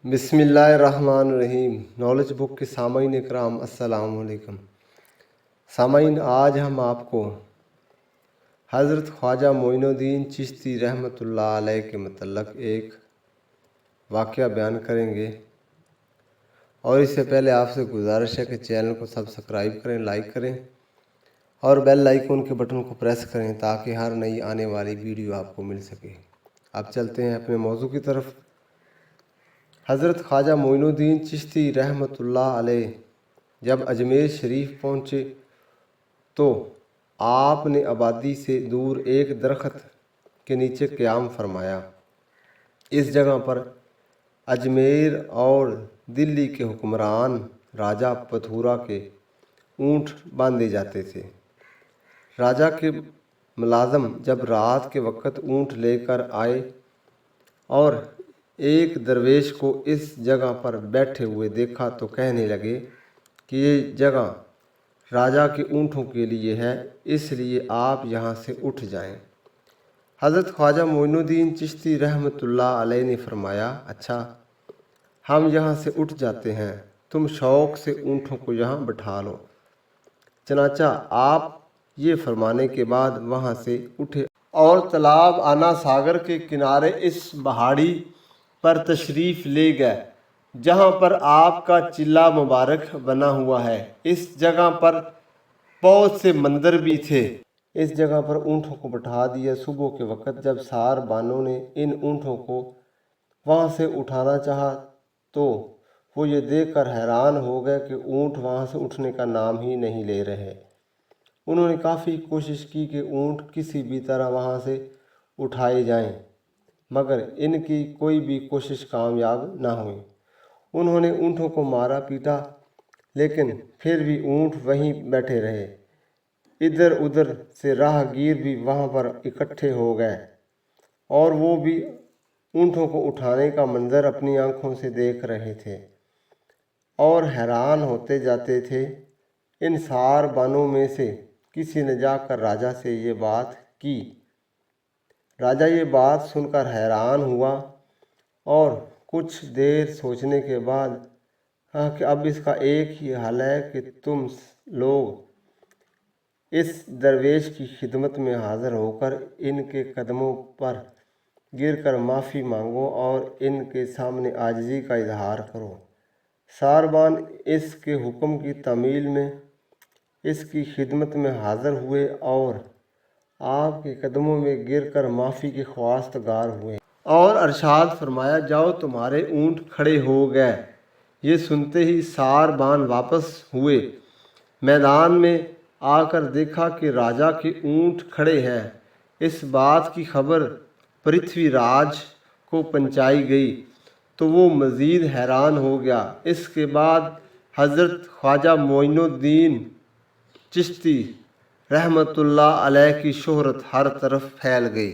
बिस्मिल्लाहिर्रहमानिर्रहीम। Knowledge book के सामईन इकराम अस्सलाम वालेकुम। सामईन, आज हम आपको हज़रत ख्वाजा मोइनुद्दीन चिश्ती रहमतुल्लाह अलैह के मतलब एक वाक़या बयान करेंगे। और इससे पहले आपसे गुजारिश है कि चैनल को सब्सक्राइब करें, लाइक करें और बेल आइकन के बटन को प्रेस करें ताकि हर नई आने वाली वीडियो आपको मिल सके। अब चलते हैं अपने मौजू की तरफ। हज़रत ख्वाजा मोइनुद्दीन चिश्ती रहमतुल्लाह अलैह जब अजमेर शरीफ पहुँचे तो आपने आबादी से दूर एक दरख्त के नीचे क़याम फरमाया। इस जगह पर अजमेर और दिल्ली के हुक्मरान राजा पथूरा के ऊँट बांधे जाते थे। राजा के मुलाज़म जब रात के वक़्त ऊँट लेकर आए और एक दरवेश को इस जगह पर बैठे हुए देखा तो कहने लगे कि ये जगह राजा के ऊँटों के लिए है, इसलिए आप यहाँ से उठ जाएं। हज़रत ख्वाजा मोइनुद्दीन चिश्ती रहमतुल्लाह अलैह ने फरमाया, अच्छा, हम यहाँ से उठ जाते हैं, तुम शौक़ से ऊँटों को यहाँ बैठा लो। चनाचा आप ये फरमाने के बाद वहाँ से उठे और तालाब आना सागर के किनारे इस पहाड़ी पर तशरीफ़ ले गए जहाँ पर आपका चिल्ला मुबारक बना हुआ है। इस जगह पर बहुत से मंदिर भी थे। इस जगह पर ऊँटों को बैठा दिया। सुबह के वक़्त जब सार बानों ने इन ऊँटों को वहाँ से उठाना चाहा तो वो ये देखकर हैरान हो गए कि ऊँट वहाँ से उठने का नाम ही नहीं ले रहे। उन्होंने काफ़ी कोशिश की कि ऊँट किसी भी तरह वहाँ से उठाए जाएं, मगर इनकी कोई भी कोशिश कामयाब ना हुई। उन्होंने ऊँटों को मारा पीटा, लेकिन फिर भी ऊँट वहीं बैठे रहे। इधर उधर से राहगीर भी वहाँ पर इकट्ठे हो गए और वो भी ऊँटों को उठाने का मंजर अपनी आंखों से देख रहे थे और हैरान होते जाते थे। इन सार बानों में से किसी ने जाकर राजा से ये बात की। राजा ये बात सुनकर हैरान हुआ और कुछ देर सोचने के बाद कहा कि अब इसका एक ही हल है कि तुम लोग इस दरवेश की खिदमत में हाज़िर होकर इनके कदमों पर गिरकर माफ़ी मांगो और इनके सामने आजिज़ी का इजहार करो। सारबान इसके हुक्म की तामील में इसकी खिदमत में हाज़िर हुए और आपके कदमों में गिरकर माफ़ी के ख्वास्तगार हुए और अरशाद फरमाया, जाओ तुम्हारे ऊँट खड़े हो गए। ये सुनते ही सारबान वापस हुए। मैदान में आकर देखा कि राजा के ऊँट खड़े हैं। इस बात की खबर पृथ्वीराज को पहुँचाई गई तो वो मज़ीद हैरान हो गया। इसके बाद हज़रत ख्वाजा मोइनुद्दीन चिश्ती रहमतुल्लाह अलैह की शोहरत हर तरफ फैल गई।